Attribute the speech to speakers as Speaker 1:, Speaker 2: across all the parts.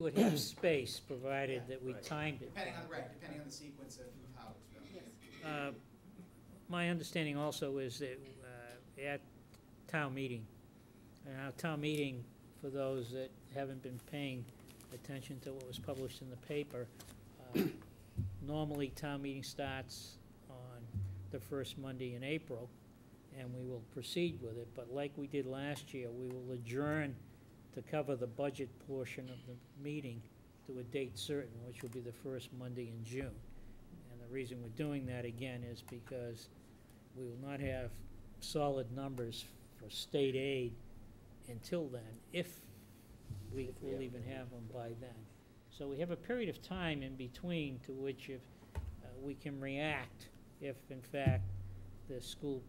Speaker 1: would have space, provided that we
Speaker 2: Right.
Speaker 1: timed it.
Speaker 2: Depending on the sequence of how it's going.
Speaker 1: My understanding also is that at town meeting, and our town meeting, for those that haven't been paying attention to what was published in the paper, normally town meeting starts on the first Monday in April, and we will proceed with it, but like we did last year, we will adjourn to cover the budget portion of the meeting to a date certain, which will be the first Monday in June. And the reason we're doing that again is because we will not have solid numbers for state aid until then, if we will even have them by then. So we have a period of time in between to which if we can react if in fact the school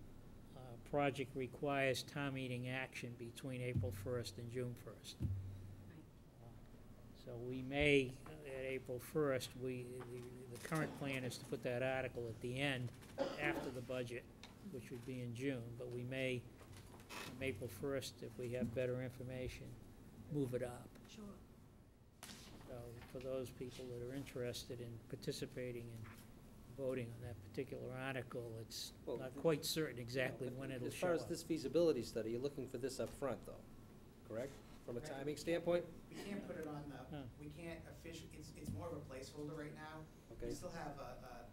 Speaker 1: project requires town meeting action between April 1st and June 1st. So we may, at April 1st, the current plan is to put that article at the end after the budget, which would be in June, but we may, from April 1st, if we have better information, move it up.
Speaker 3: Sure.
Speaker 1: So for those people that are interested in participating in voting on that particular article, it's
Speaker 4: Well,
Speaker 1: not quite certain exactly when it'll
Speaker 4: As
Speaker 1: show
Speaker 4: far as
Speaker 1: up.
Speaker 4: this feasibility study, you're looking for this up front, though, correct? From a timing standpoint?
Speaker 2: We can't put it on
Speaker 1: Huh.
Speaker 2: we can't officially, it's more of a placeholder right now.
Speaker 4: Okay.
Speaker 2: We still have a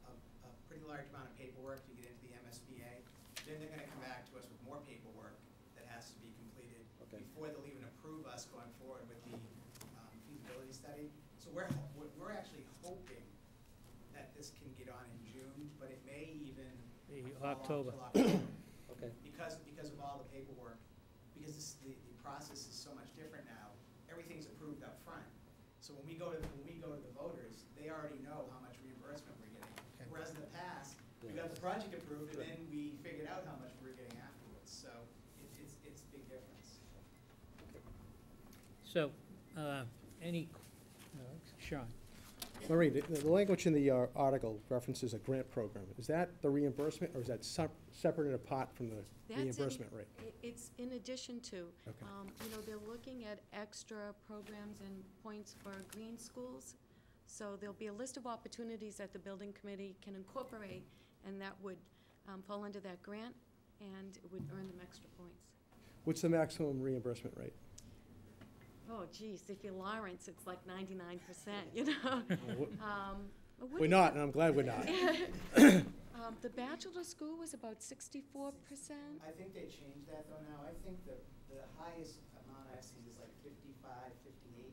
Speaker 2: pretty large amount of paperwork to get into the MSBA. Then they're gonna come back to us with more paperwork that has to be completed
Speaker 4: Okay.
Speaker 2: before they'll even approve us going forward with the feasibility study. So we're actually hoping that this can get on in June, but it may even fall off
Speaker 1: October.
Speaker 2: till October.
Speaker 4: Okay.
Speaker 2: Because of all the paperwork, because the process is so much different now, everything's approved up front. So when we go to the voters, they already know how much reimbursement we're getting. Whereas in the past, we got the project approved and then we figured out how much we were getting afterwards. So it's a big difference.
Speaker 1: So, any, Sean?
Speaker 5: Maureen, the language in the article references a grant program. Is that the reimbursement, or is that separate and apart from the
Speaker 3: That's
Speaker 5: reimbursement rate?
Speaker 3: It's in addition to.
Speaker 5: Okay.
Speaker 3: You know, they're looking at extra programs and points for green schools. So there'll be a list of opportunities that the building committee can incorporate, and that would fall under that grant, and it would earn them extra points.
Speaker 5: What's the maximum reimbursement rate?
Speaker 3: Oh, geez, if you're Lawrence, it's like 99%, you know? But what
Speaker 5: We're
Speaker 3: do
Speaker 5: not, and I'm glad we're not.
Speaker 3: The bachelor school was about 64%.
Speaker 2: I think they changed that though now. I think the highest amount I've seen is like 55, 58.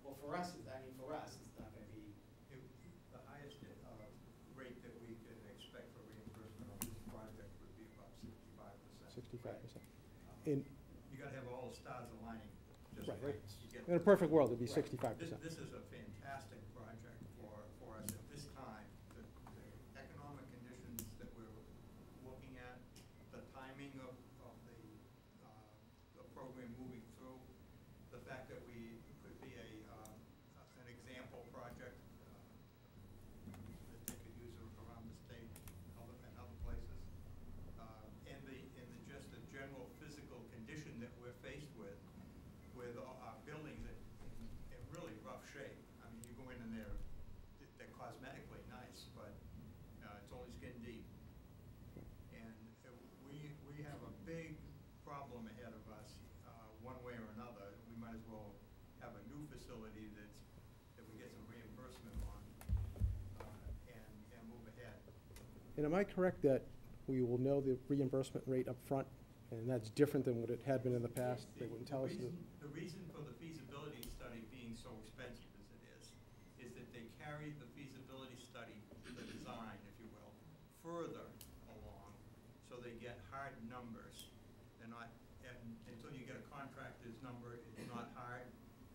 Speaker 2: Well, for us, it's not gonna be.
Speaker 6: The highest rate that we can expect for reimbursement on this project would be about 65%.
Speaker 5: 65%. In,
Speaker 6: You gotta have all the stars aligning, just
Speaker 5: Right,
Speaker 6: right.
Speaker 5: right.
Speaker 6: You get
Speaker 5: in a
Speaker 6: the-
Speaker 5: perfect world, it'd be
Speaker 2: Right.
Speaker 5: 65%.
Speaker 6: This is a fantastic project for us at this time. The economic conditions that we're looking at, the timing of the program moving through, the fact that we could be an example project that they could use around the state and other places, and just the general physical condition that we're faced with our buildings in really rough shape. I mean, you go in and they're cosmetically nice, but it's only skin deep. And we have a big problem ahead of us, one way or another. We might as well have a new facility that we get some reimbursement on, and move ahead.
Speaker 5: And am I correct that we will know the reimbursement rate up front, and that's different than what it had been in the past? They wouldn't tell us.
Speaker 6: The reason for the feasibility study being so expensive as it is that they carry the feasibility study, the design, if you will, further along, so they get hard numbers. They're not, until you get a contractor's number, it's not hard,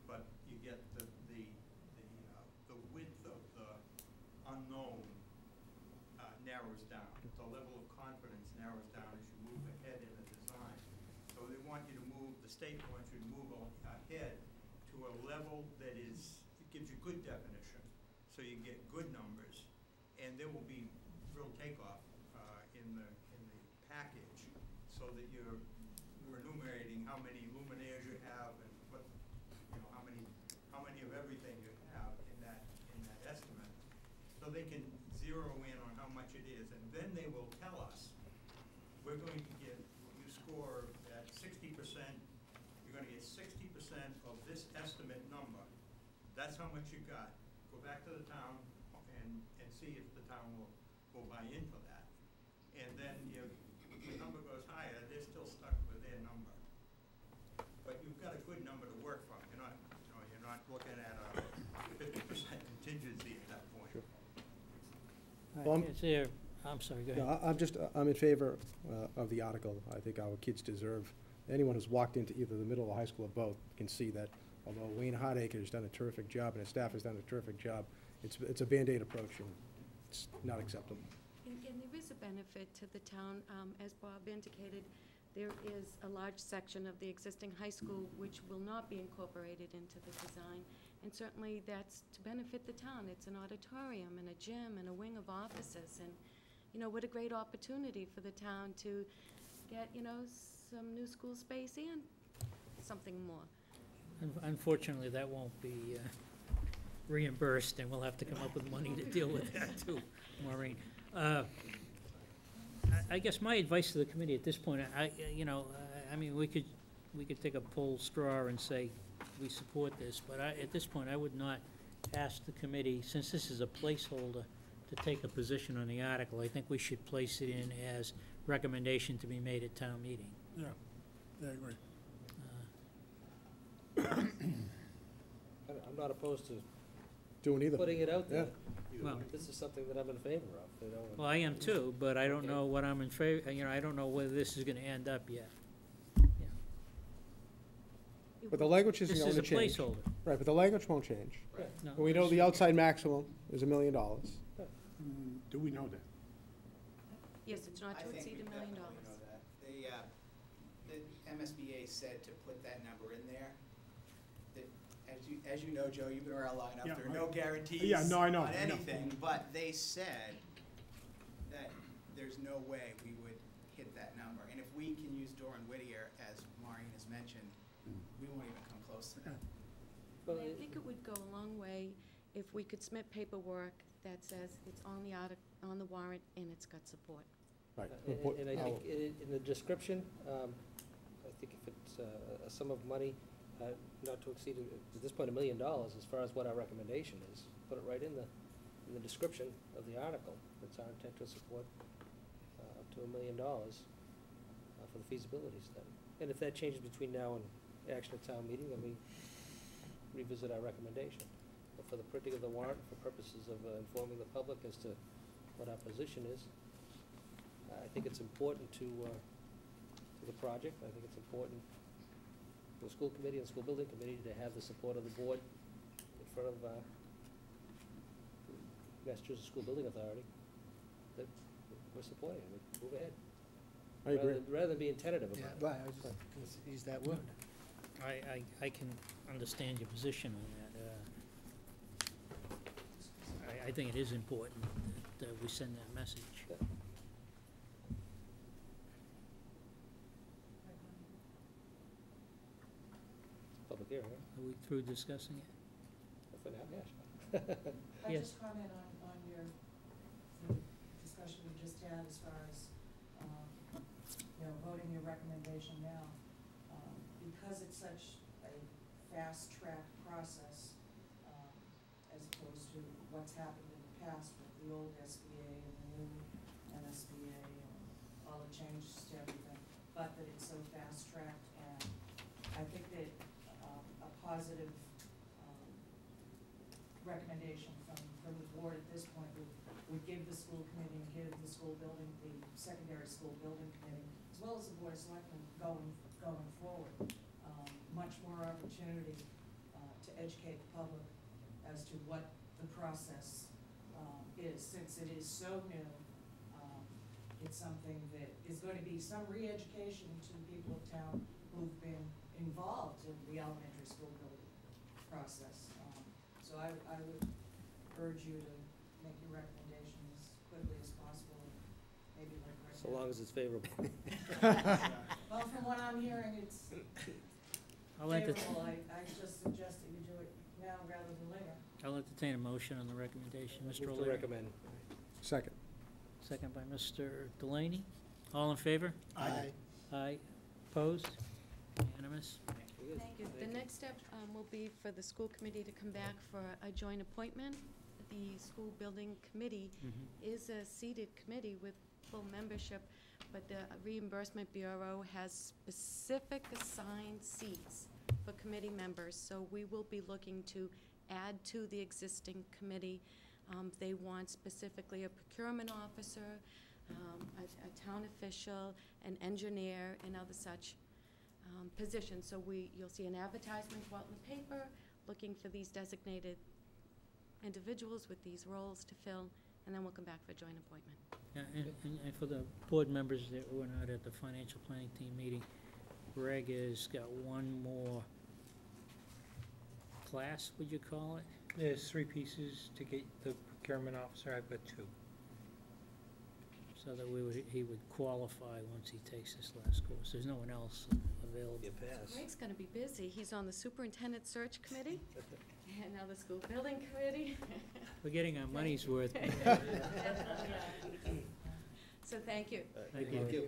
Speaker 6: but you get the width of the unknown narrows down. The level of confidence narrows down as you move ahead in the design. So they want you to move, the state wants you to move ahead to a level that gives you good definition, so you get good numbers, and there will be real takeoff in the package, so that you're enumerating how many luminaires you have and what, how many so they can zero in on how much it is, and then they will tell us, we're going to get, you score at 60%, you're gonna get 60% of this estimate number. That's how much you got. Go back to the town and see if the town will buy into that. And then if the number goes higher, they're still stuck with their number. But you've got a good number to work from. You're not, you're not looking at a 50% contingency at that point.
Speaker 5: Sure.
Speaker 1: All right, is there, I'm sorry, go ahead.
Speaker 5: No, I'm in favor of the article. I think our kids deserve, anyone who's walked into either the middle or high school or both can see that although Wayne Hardacre has done a terrific job and his staff has done a terrific job, it's a Band-Aid approach, and it's not acceptable.
Speaker 3: And there is a benefit to the town. As Bob indicated, there is a large section of the existing high school which will not be incorporated into the design. And certainly that's to benefit the town. It's an auditorium and a gym and a wing of offices. And, you know, what a great opportunity for the town to get, you know, some new school space and something more.
Speaker 1: Unfortunately, that won't be reimbursed, and we'll have to come up with money to deal with that too, Maureen. I guess my advice to the committee at this point, I mean, we could take a poll straw and say we support this, but at this point, I would not ask the committee, since this is a placeholder, to take a position on the article. I think we should place it in as recommendation to be made at town meeting.
Speaker 7: Yeah, I agree.
Speaker 4: I'm not opposed to
Speaker 5: Doing either.
Speaker 4: putting it out there.
Speaker 1: Well,
Speaker 4: This is something that I'm in favor of, you know. and-
Speaker 1: well, I am too, but I don't
Speaker 4: Okay.
Speaker 1: know what I'm in favor, I don't know whether this is gonna end up yet.
Speaker 5: But the language isn't
Speaker 1: This
Speaker 5: going
Speaker 1: is
Speaker 5: to
Speaker 1: a
Speaker 5: change.
Speaker 1: placeholder.
Speaker 5: Right, but the language won't change.
Speaker 1: No,
Speaker 5: And we know the outside maximum is $1 million.
Speaker 7: Do we know that?
Speaker 3: Yes, it's not
Speaker 2: I
Speaker 3: to
Speaker 2: think
Speaker 3: exceed
Speaker 2: we
Speaker 3: $1 million.
Speaker 2: definitely know that. The MSBA said to put that number in there. That, as you know, Joe, you've been around long enough,
Speaker 7: Yeah,
Speaker 2: there are no guarantees
Speaker 7: Yeah, no, I know,
Speaker 2: on
Speaker 7: I know.
Speaker 2: anything, but they said that there's no way we would hit that number. And if we can use Doran Whittier, as Maureen has mentioned, we won't even come close to that.
Speaker 4: Well,
Speaker 3: And I think it would go a long way if we could submit paperwork that says it's on the warrant and it's got support.
Speaker 5: Right.
Speaker 4: And I think in the description, I think if it's a sum of money, not to exceed, at this point, $1 million, as far as what our recommendation is, put it right in the description of the article. It's our intent to support up to $1 million for the feasibility study. And if that changes between now and action at town meeting, then we revisit our recommendation. But for the printing of the warrant, for purposes of informing the public as to what our position is, I think it's important to the project. I think it's important for the school committee and school building committee to have the support of the board in front of Massachusetts School Building Authority, that we're supporting it. Move ahead.
Speaker 5: I agree.
Speaker 4: Rather than being tentative about it.
Speaker 8: Right, I was just gonna use that word.
Speaker 1: I can understand your position on that. I think it is important that we send that message.
Speaker 4: Yeah. Public hearing, right?
Speaker 1: Are we through discussing it?
Speaker 4: For now, yes.
Speaker 9: I
Speaker 1: Yes.
Speaker 9: just comment on the discussion we just had as far as, voting your recommendation now. Because it's such a fast-track process, as opposed to what's happened in the past with the old SBA and the new MSBA and all the changes to everything, but that it's so fast-tracked, and I think that a positive recommendation from the board at this point would give the school committee and give the school building, the secondary school building committee, as well as the board of selectmen going forward, much more opportunity to educate the public as to what the process is. Since it is so new, it's something that is going to be some re-education to the people of town who've been involved in the elementary school building process. So I would urge you to make your recommendation as quickly as possible, maybe like right now.
Speaker 4: So long as it's favorable.
Speaker 9: Well, from what I'm hearing, it's
Speaker 1: I'll enter-
Speaker 9: favorable. I just suggest that you do it now rather than later.
Speaker 1: I'll entertain a motion on the recommendation. Mr.
Speaker 4: Move to
Speaker 1: O'Leary.
Speaker 4: recommend.
Speaker 5: Second.
Speaker 1: Second by Mr. Delaney. All in favor?
Speaker 8: Aye.
Speaker 1: Aye. Opposed? Unanimous?
Speaker 3: Thank you. The next step will be for the school committee to come back for a joint appointment. The school building committee is a seated committee with full membership, but the reimbursement bureau has specific assigned seats for committee members, so we will be looking to add to the existing committee. They want specifically a procurement officer, a town official, an engineer, and other such positions. So you'll see an advertisement go out in the paper, looking for these designated individuals with these roles to fill, and then we'll come back for a joint appointment.
Speaker 1: And for the board members that were not at the financial planning team meeting, Greg has got one more class, would you call it?
Speaker 10: There's 3 pieces to get the procurement officer. I've got 2.
Speaker 1: So that he would qualify once he takes this last course. There's no one else available.
Speaker 4: You pass.
Speaker 3: Greg's gonna be busy. He's on the superintendent search committee, and now the school building committee.
Speaker 1: We're getting our money's worth.
Speaker 3: So thank you.
Speaker 1: Thank you.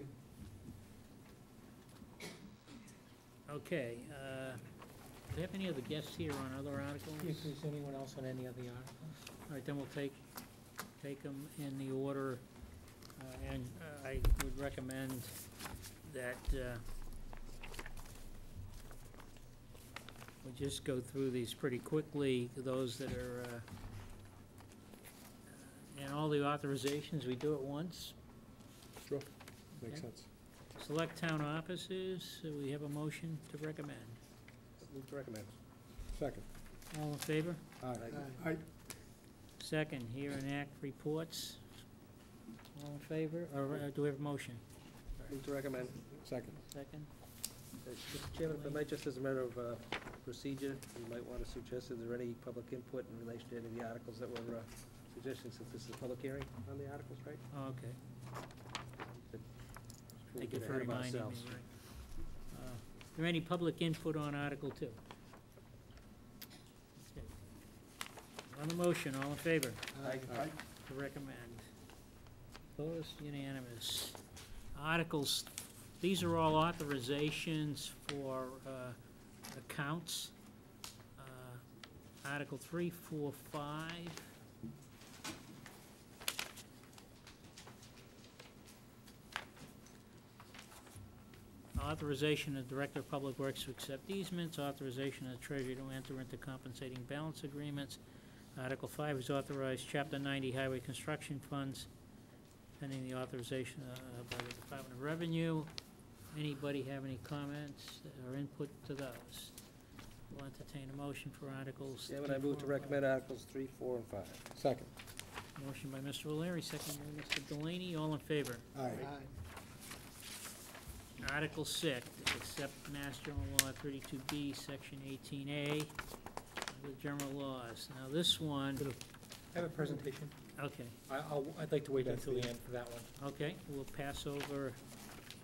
Speaker 1: Okay, do we have any other guests here on other articles?
Speaker 10: If there's anyone else on any of the articles?
Speaker 1: All right, then we'll take them in the order, and I would recommend that we just go through these pretty quickly, those that are, and all the authorizations, we do at once.
Speaker 5: Sure. Makes
Speaker 1: Okay.
Speaker 5: sense.
Speaker 1: Select town offices, so we have a motion to recommend.
Speaker 4: Move to recommend.
Speaker 5: Second.
Speaker 1: All in favor?
Speaker 5: Aye.
Speaker 7: Aye.
Speaker 1: Second, hear and act reports. All in favor, or do we have a motion?
Speaker 4: Move to recommend.
Speaker 5: Second.
Speaker 1: Second?
Speaker 4: Mr. Chairman, if I might, just as a matter of procedure, you might want to suggest, is there any public input in relation to any of the articles that we're suggesting, since this is a public hearing on the articles, right?
Speaker 1: Oh, okay.
Speaker 4: We'll
Speaker 1: Thank you
Speaker 4: get
Speaker 1: for
Speaker 4: ahead of
Speaker 1: reminding me,
Speaker 4: ourselves.
Speaker 1: right. Is there any public input on Article 2? Okay. On the motion, all in favor?
Speaker 4: Aye.
Speaker 1: To recommend. Opposed, unanimous. Articles, these are all authorizations for accounts. Article 3, 4, 5. Authorization of Director of Public Works to accept easements, authorization of the Treasurer to enter into compensating balance agreements. Article 5 is authorized Chapter 90 Highway Construction Funds, pending the authorization by the Department of Revenue. Anybody have any comments or input to those? We'll entertain a motion for Articles.
Speaker 4: Chairman,
Speaker 1: 3,
Speaker 4: I move
Speaker 1: 4,
Speaker 4: to
Speaker 1: and 5.
Speaker 4: recommend Articles 3, 4, and 5.
Speaker 5: Second.
Speaker 1: Motion by Mr. O'Leary, second by Mr. Delaney. All in favor?
Speaker 5: Aye.
Speaker 1: Article 6, accept Mass General Law 32B, Section 18A, the general laws. Now, this one,
Speaker 10: I have a presentation.
Speaker 1: okay,
Speaker 10: I'd like to wait
Speaker 5: That's
Speaker 10: until the
Speaker 5: the-
Speaker 10: end for that one.
Speaker 1: okay, we'll pass over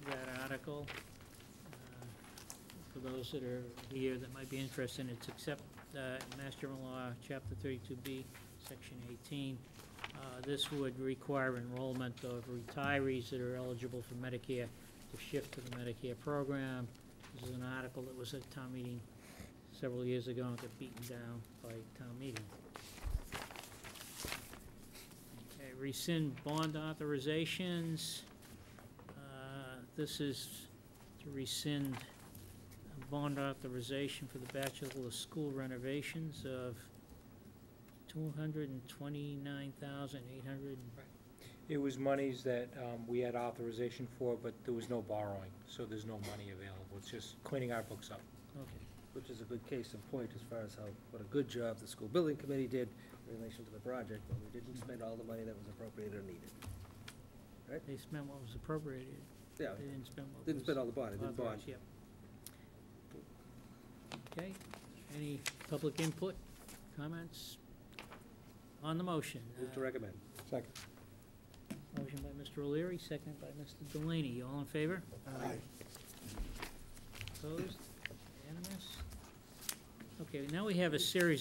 Speaker 1: that article. For those that are here that might be interested, it's accept Mass General Law, Chapter 32B, Section 18. This would require enrollment of retirees that are eligible for Medicare to shift to the Medicare program. This is an article that was at town meeting several years ago and got beaten down by town meeting. Okay, rescind bond authorizations. This is to rescind a bond authorization for the Bachelor of School renovations of $229,800.
Speaker 10: It was monies that we had authorization for, but there was no borrowing, so there's no money available. It's just cleaning our books up.
Speaker 1: Okay.
Speaker 4: Which is a good case in point as far as what a good job the school building committee did in relation to the project, but we didn't spend all the money that was appropriated or needed.
Speaker 1: They spent what was appropriated.
Speaker 4: Yeah,
Speaker 1: They didn't spend what was
Speaker 4: didn't spend all the bond, it didn't bond.
Speaker 1: authorized, yep. Okay, any public input, comments on the motion?
Speaker 4: Move to recommend.
Speaker 5: Second.
Speaker 1: Motion by Mr. O'Leary, second by Mr. Delaney. All in favor?
Speaker 5: Aye.
Speaker 1: Opposed? Unanimous? Okay, now we have a series